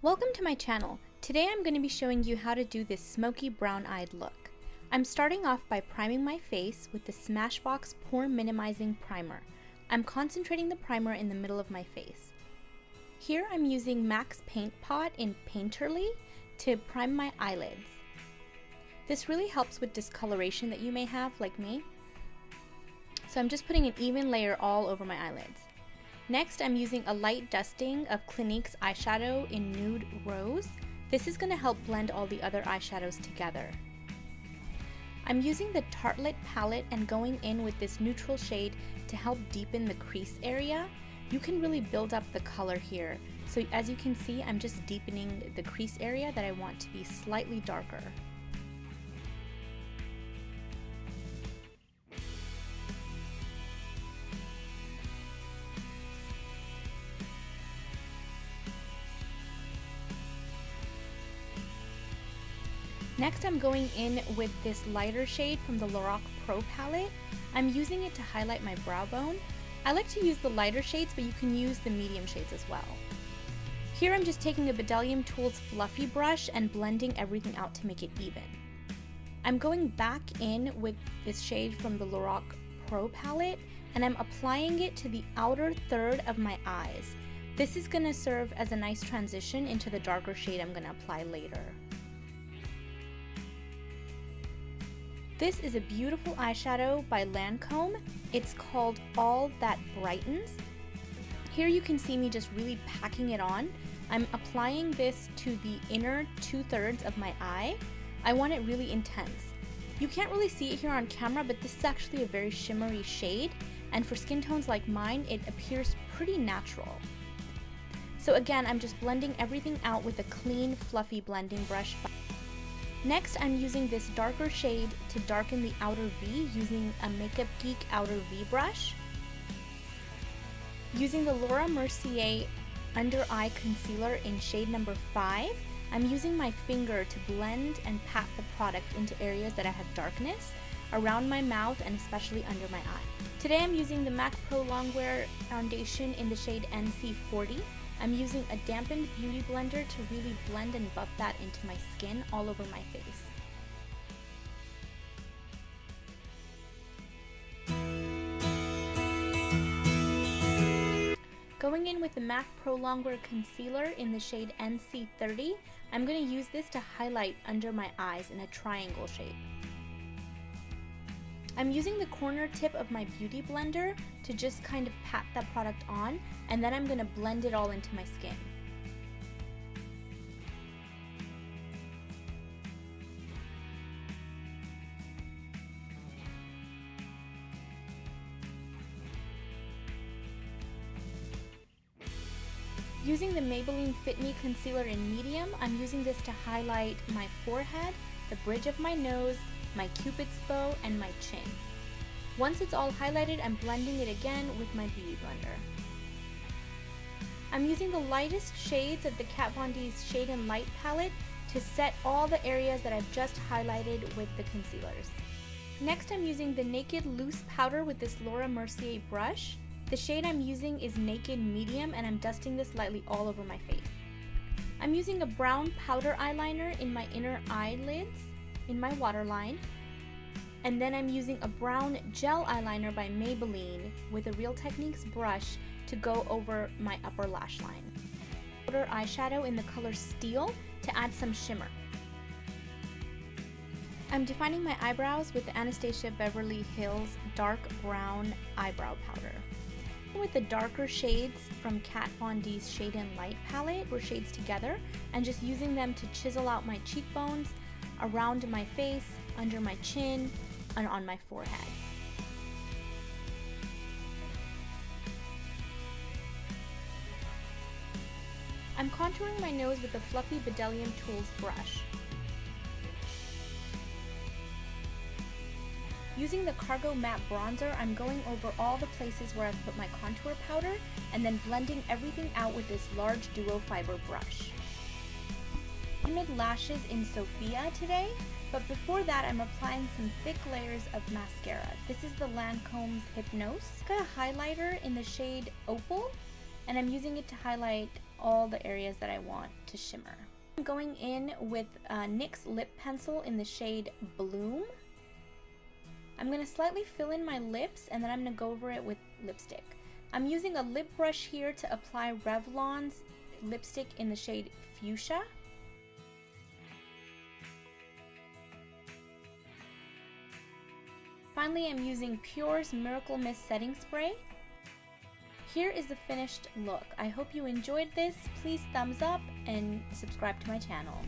Welcome to my channel. Today I'm going to be showing you how to do this smoky brown-eyed look. I'm starting off by priming my face with the Smashbox Pore Minimizing Primer. I'm concentrating the primer in the middle of my face. Here I'm using MAC's Paint Pot in Painterly to prime my eyelids. This really helps with discoloration that you may have, like me. So I'm just putting an even layer all over my eyelids. Next, I'm using a light dusting of Clinique's eyeshadow in Nude Rose. This is going to help blend all the other eyeshadows together. I'm using the Tartelette Palette and going in with this neutral shade to help deepen the crease area. You can really build up the color here. So as you can see, I'm just deepening the crease area that I want to be slightly darker. Next, I'm going in with this lighter shade from the Lorac Pro Palette. I'm using it to highlight my brow bone. I like to use the lighter shades, but you can use the medium shades as well. Here I'm just taking a Bdellium Tools fluffy brush and blending everything out to make it even. I'm going back in with this shade from the Lorac Pro Palette and I'm applying it to the outer third of my eyes. This is going to serve as a nice transition into the darker shade I'm going to apply later. This is a beautiful eyeshadow by Lancome. It's called All That Brightens. Here you can see me just really packing it on. I'm applying this to the inner 2/3 of my eye. I want it really intense. You can't really see it here on camera, but this is actually a very shimmery shade, and for skin tones like mine, it appears pretty natural. So again, I'm just blending everything out with a clean, fluffy blending brush. Next, I'm using this darker shade to darken the outer V using a Makeup Geek outer V brush. Using the Mercier Under Eye Concealer in shade number 5, I'm using my finger to blend and pat the product into areas that I have darkness, around my mouth and especially under my eye. Today I'm using the MAC Pro Longwear Foundation in the shade NC40. I'm using a dampened beauty blender to really blend and buff that into my skin all over my face. Going in with the MAC Pro Longwear Concealer in the shade NC30, I'm going to use this to highlight under my eyes in a triangle shape. I'm using the corner tip of my beauty blender to just kind of pat that product on, and then I'm going to blend it all into my skin. Using the Maybelline Fit Me Concealer in medium, I'm using this to highlight my forehead, the bridge of my nose, my cupid's bow, and my chin. Once it's all highlighted, I'm blending it again with my beauty blender. I'm using the lightest shades of the Kat Von D's Shade and Light palette to set all the areas that I've just highlighted with the concealers. Next, I'm using the Naked Loose Powder with this Laura Mercier brush. The shade I'm using is Naked Medium, and I'm dusting this lightly all over my face. I'm using a brown powder eyeliner in my inner eyelids, in my waterline, and then I'm using a brown gel eyeliner by Maybelline with a Real Techniques brush to go over my upper lash line. Powder eyeshadow in the color Steel to add some shimmer. I'm defining my eyebrows with the Anastasia Beverly Hills dark brown eyebrow powder. With the darker shades from Kat Von D's Shade and Light palette, or shades together, and just using them to chisel out my cheekbones, around my face, under my chin, and on my forehead. I'm contouring my nose with a fluffy Bdellium Tools brush. Using the Cargo Matte Bronzer, I'm going over all the places where I've put my contour powder and then blending everything out with this large duo fiber brush. I made lashes in Sophia today, but before that I'm applying some thick layers of mascara. This is the Lancome's Hypnose. I've got a highlighter in the shade Opal, and I'm using it to highlight all the areas that I want to shimmer. I'm going in with NYX lip pencil in the shade Bloom. I'm going to slightly fill in my lips and then I'm going to go over it with lipstick. I'm using a lip brush here to apply Revlon's lipstick in the shade Fuchsia. Finally, I'm using Pure's Miracle Mist Setting Spray. Here is the finished look. I hope you enjoyed this. Please thumbs up and subscribe to my channel.